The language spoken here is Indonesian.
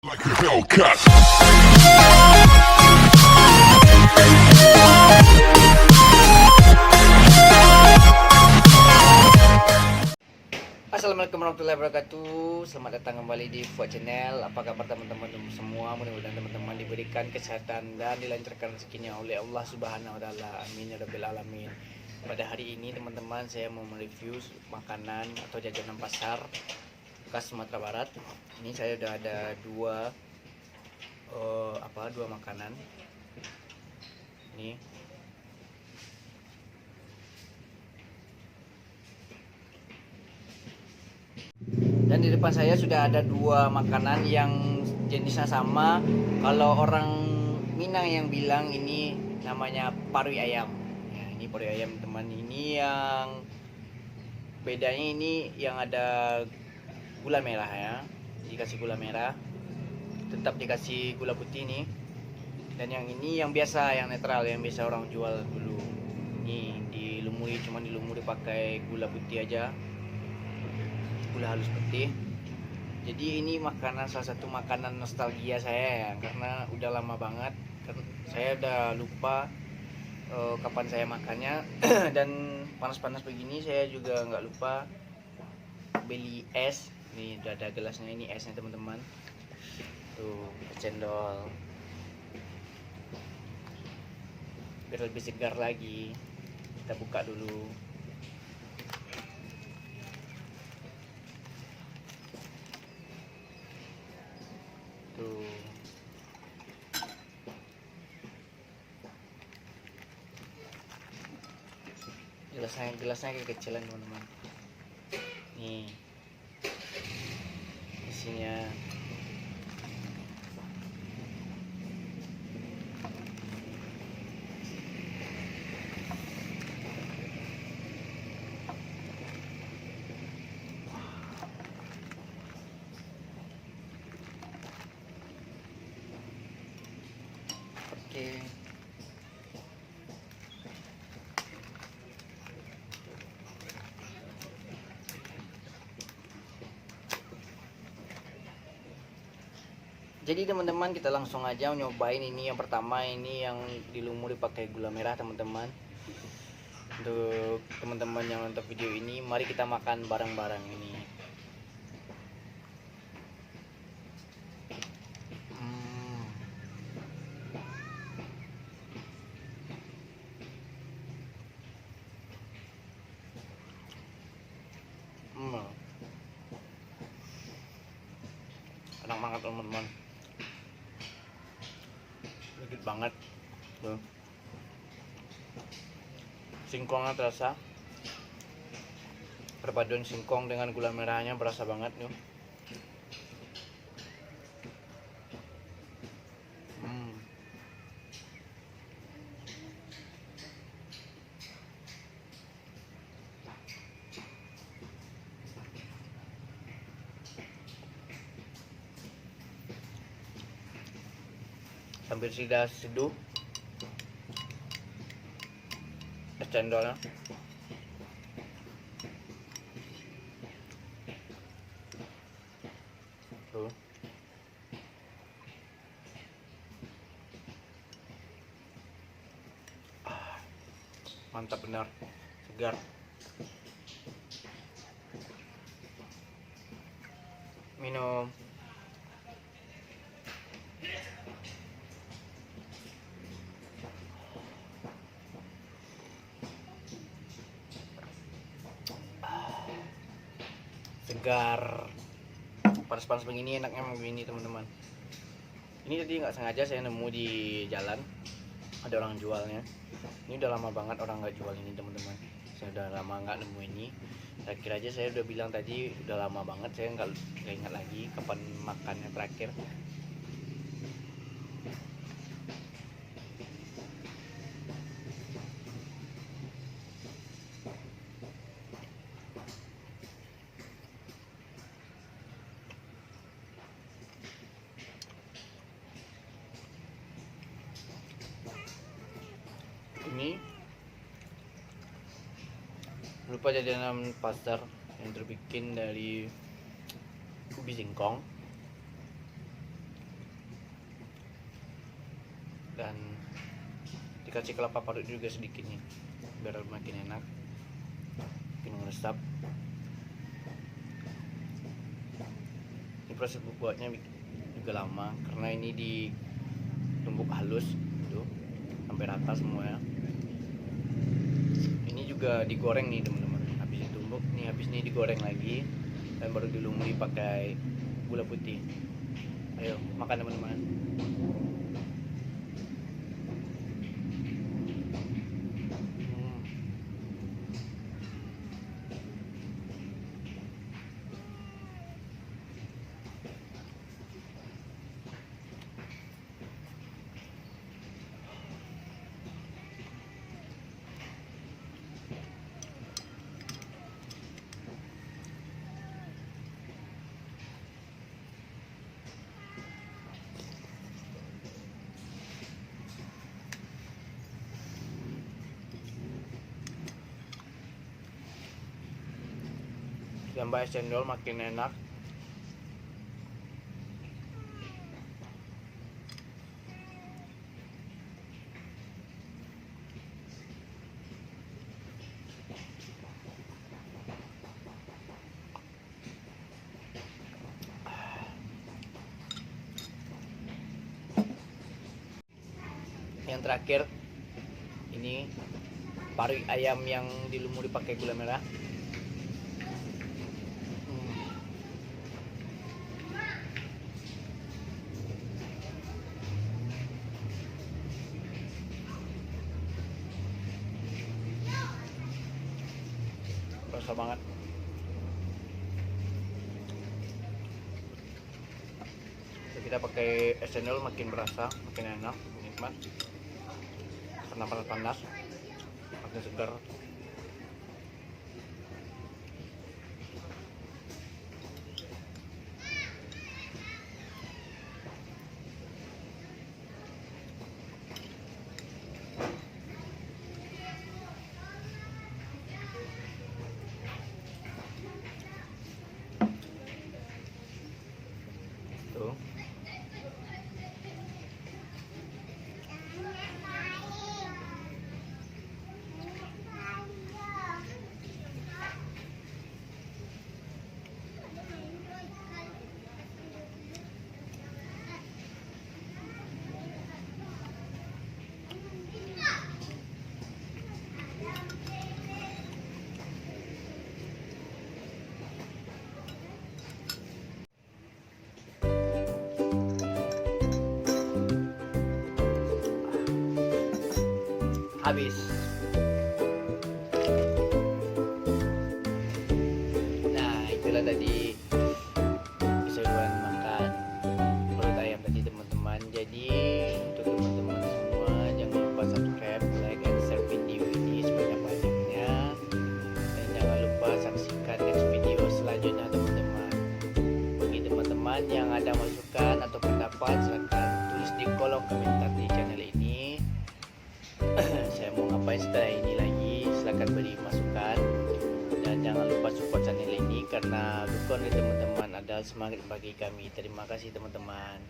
Like a Hellcat. Assalamualaikum warahmatullahi wabarakatuh. Selamat datang kembali di Fuad Channel. Apa kabar teman-teman semua? Mudah-mudahan teman-teman diberikan kesehatan dan dilancarkan rezekinya oleh Allah Subhanahu wa taala. Amin ya rabbil alamin. Pada hari ini teman-teman saya mau mereview makanan atau jajanan pasar khas Sumatera Barat. Ini saya udah ada dua makanan. Ini dan di depan saya sudah ada dua makanan yang jenisnya sama. Kalau orang Minang yang bilang ini namanya parui ayam ya, ini parui ayam teman. Ini yang bedanya, ini yang ada gula merah ya, dikasih gula merah, tetap dikasih gula putih nih. Dan yang ini yang biasa, yang netral, yang biasa orang jual dulu. Ini cuma dilumuri pakai gula putih aja, gula halus putih. Jadi ini salah satu makanan nostalgia saya ya, karena udah lama banget saya udah lupa kapan saya makannya. Dan panas-panas begini saya juga nggak lupa beli es. Nih udah ada gelasnya, ini esnya teman-teman. Tuh cendol biar lebih segar lagi. Kita buka dulu. Tuh. Gelasnya kayak kecilan teman-teman. Nih isinya oke. Jadi teman-teman kita langsung aja nyobain. Ini yang pertama, ini yang dilumuri pakai gula merah teman-teman. Untuk teman-teman yang nonton video ini, mari kita makan bareng-bareng ini. Enak banget teman-teman, legit banget tuh. Singkongnya terasa, perpaduan singkong dengan gula merahnya berasa banget nih. Sambil sudah seduh es cendolnya. Tuh. Mantap benar, segar. Minum. Segar, panas-panas begini enaknya begini teman-teman. Ini tadi nggak sengaja saya nemu di jalan, ada orang jualnya. Ini udah lama banget orang nggak jual ini teman-teman. Saya udah lama nggak nemu ini. Terakhir aja saya udah bilang tadi, udah lama banget saya nggak ingat lagi kapan makannya terakhir. Ini berupa jajanan pasar yang terbikin dari ubi singkong. dan dikasih kelapa parut juga sedikit nih biar makin enak, makin meresap. Ini proses buatnya juga lama karena ini ditumbuk halus tuh sampai rata semua ya. Ini juga digoreng nih teman-teman, habis ditumbuk nih, habis ini digoreng lagi dan baru dilumuri pakai gula putih. Ayo makan teman-teman. Tambah es cendol makin enak. Yang terakhir ini paru ayam yang dilumuri pakai gula merah. Rasa banget. Kita pakai es cendol makin berasa, makin enak, nikmat. Karena panas-panas, makin segar. Tuh. Habis. Nah, itulah tadi keseruan makan perut ayam tadi teman-teman. Jadi untuk teman-teman semua jangan lupa subscribe, like, and share video ini sebanyak-banyaknya, dan jangan lupa saksikan next video selanjutnya teman-teman. Bagi teman-teman yang ada masukan atau pendapat, silahkan tulis di kolom komentar di channel ini. Saya mau ngapain setelah ini lagi, silahkan beri masukan, dan jangan lupa support channel ini karena dukungan dari teman-teman adalah semangat bagi kami. Terima kasih teman-teman.